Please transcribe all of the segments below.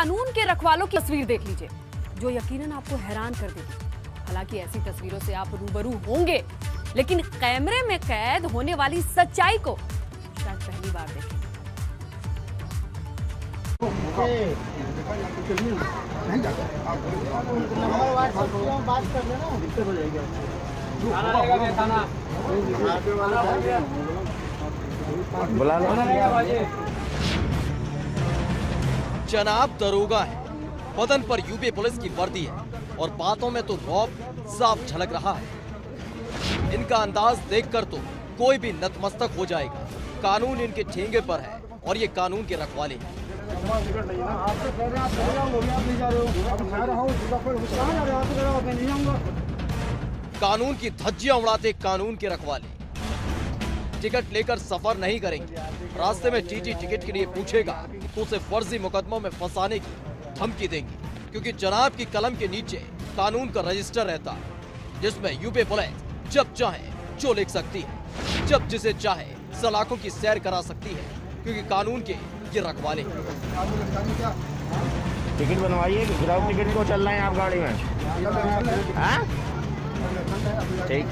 कानून के रखवालों की तस्वीर देख लीजिए, जो यकीनन आपको हैरान कर देगी। हालांकि ऐसी तस्वीरों से आप रूबरू होंगे, लेकिन कैमरे में कैद होने वाली सच्चाई को शायद पहली बार देखें। जनाब दरोगा है, बदन पर यूपी पुलिस की वर्दी है और बातों में तो रौब साफ झलक रहा है। इनका अंदाज देखकर तो कोई भी नतमस्तक हो जाएगा। कानून इनके ठेंगे पर है और ये कानून के रखवाले हैं। कानून की धज्जियां उड़ाते कानून के रखवाले टिकट लेकर सफर नहीं करेंगे। रास्ते में टीटी टिकट के लिए पूछेगा तो उसे फर्जी मुकदमों में फंसाने की धमकी देंगे, क्योंकि जनाब की कलम के नीचे कानून का रजिस्टर रहता है, जिसमें यूपी पुलिस जब चाहे जो लिख सकती है, जब जिसे चाहे सलाखों की सैर करा सकती है, क्योंकि कानून के ये रखवाले हैं। टिकट बनवाइए, विदाउट टिकट को चल रहे हैं आप गाड़ी में? हाँ? ठीक,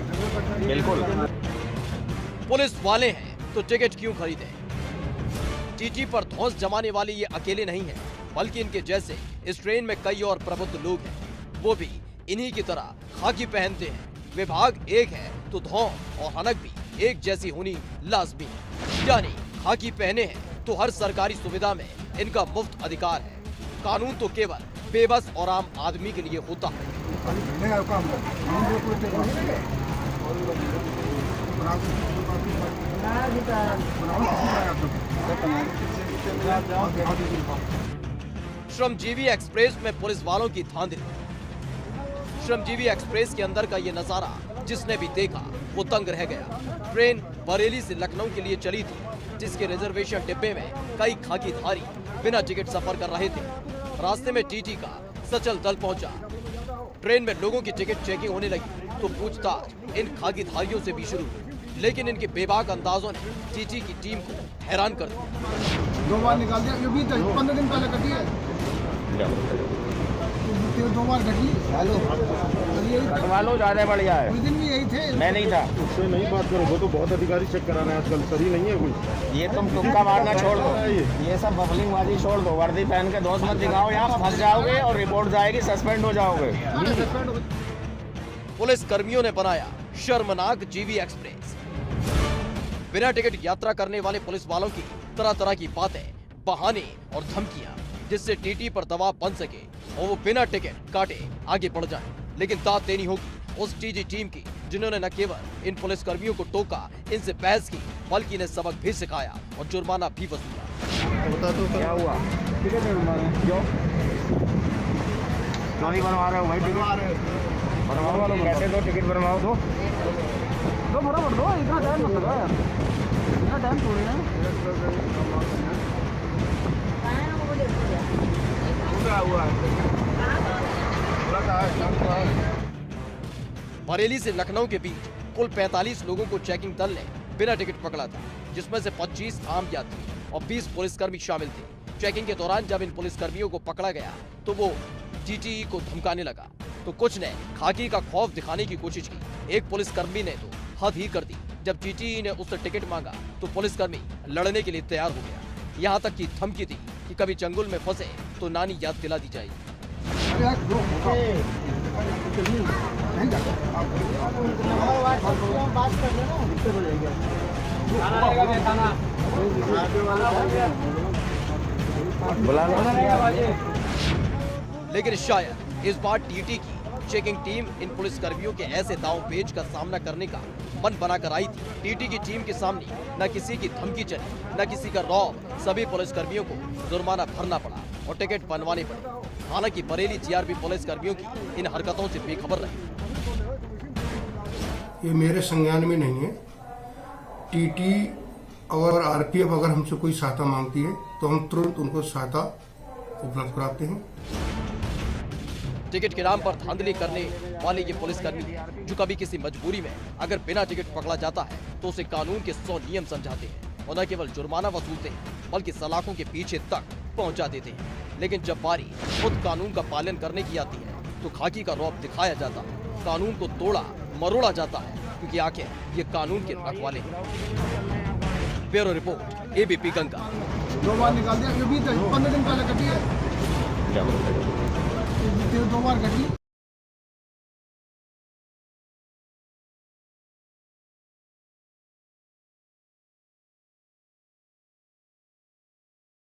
बिल्कुल। पुलिस वाले हैं तो टिकट क्यों खरीदे? टीटी पर धौंस जमाने वाले ये अकेले नहीं हैं, बल्कि इनके जैसे इस ट्रेन में कई और प्रबुद्ध लोग हैं। वो भी इन्हीं की तरह खाकी पहनते हैं। विभाग एक है तो धौंस और हनक भी एक जैसी होनी लाजमी है, यानी खाकी पहने हैं तो हर सरकारी सुविधा में इनका मुफ्त अधिकार है। कानून तो केवल बेबस और आम आदमी के लिए होता है। श्रमजीवी एक्सप्रेस में पुलिस वालों की धांधली। श्रमजीवी एक्सप्रेस के अंदर का ये नजारा जिसने भी देखा वो दंग रह गया। ट्रेन बरेली से लखनऊ के लिए चली थी, जिसके रिजर्वेशन डिब्बे में कई खाकीधारी बिना टिकट सफर कर रहे थे। रास्ते में टीटी का सचल दल पहुंचा। ट्रेन में लोगों की टिकट चेकिंग होने लगी तो पूछताछ इन खाकीधारियों से भी शुरू हुई, लेकिन इनके बेबाक अंदाजों ने टीटी की टीम को हैरान कर दिया। 2 बार निकाल दिया, ये भी 15 दिन पहले कटी है, 2 बार कटी। कटवा लो, ज्यादा बढ़िया है। उस दिन भी यही थे। मैं नहीं था। उससे नहीं बात करो, वो तो बहुत अधिकारी चेक कराना है आजकल, सही नहीं है कोई। ये तुम तुक्का मारना छोड़ दो, ये सब बबलिंग बाजी छोड़ दो। वर्दी पहन के दोस्त मत दिखाओ, यहाँ फंस जाओगे और रिपोर्ट जाएगी, सस्पेंड हो जाओगे। पुलिस कर्मियों ने बनाया शर्मनाक जीवी एक्सप्रेस। बिना टिकट यात्रा करने वाले पुलिस वालों की तरह तरह की बातें, बहाने और धमकियां, जिससे टीटी पर दबाव बन सके और वो बिना टिकट काटे आगे बढ़ जाए। लेकिन दाद देनी होगी उस टीटी टीम की, जिन्होंने न केवल इन पुलिस कर्मियों को टोका, इनसे बहस की, बल्कि इन्हें सबक भी सिखाया और जुर्माना भी वसूला। बता दो क्या हुआ? टिकट नहीं बनवा रहे। क्यों नहीं बनवा रहे हो भाई? टिकट बनवाओ, कैसे दो टिकट बनवाओ तो फटाफट दो, इतना टाइम मत लगा यार, इतना टाइम थोड़ी है। बरेली से लखनऊ के बीच कुल 45 लोगों को चेकिंग दल ने बिना टिकट पकड़ा था, जिसमें से 25 आम यात्री और 20 पुलिसकर्मी शामिल थे। चेकिंग के दौरान जब इन पुलिसकर्मियों को पकड़ा गया तो वो टीटी को धमकाने लगा, तो कुछ ने खाकी का खौफ दिखाने की कोशिश की। एक पुलिसकर्मी ने तो हद ही कर दी। जब टीटी ने उससे टिकट मांगा तो पुलिसकर्मी लड़ने के लिए तैयार हो गया। यहाँ तक की धमकी दी कि कभी चंगुल में फंसे तो नानी याद दिला दी जाएगी। लेकिन शायद इस बार टीटी की चेकिंग टीम इन पुलिस कर्मियों के ऐसे दांव पेच का सामना करने का मन बनाकर आई थी। टीटी की टीम के सामने न किसी की धमकी चली, न किसी का रौब। सभी पुलिस कर्मियों को जुर्माना भरना पड़ा और टिकट बनवाने पड़े। हालांकि बरेली जीआरपी पुलिस कर्मियों की इन हरकतों से बेखबर रही। ये मेरे संज्ञान में नहीं है। टीटी और आरपीएफ अगर हमसे कोई सहायता मांगती है तो हम तुरंत उनको सहायता उपलब्ध कराते हैं। टिकट के नाम पर धांधली करने वाले ये पुलिसकर्मी, जो कभी किसी मजबूरी में अगर बिना टिकट पकड़ा जाता है तो उसे कानून के 100 नियम समझाते हैं और न केवल जुर्माना वसूलते हैं बल्कि सलाखों के पीछे तक पहुंचा देते हैं। लेकिन जब बारी खुद कानून का पालन करने की आती है तो खाकी का रौब दिखाया जाता है, कानून को तोड़ा मरोड़ा जाता है, क्योंकि आखिर ये कानून के रखवाले हैं। Bureau report, ABP Ganga. 2 बार निकाल दिया, ये भी 15 दिन पहले कटी है, 2 बार कटी।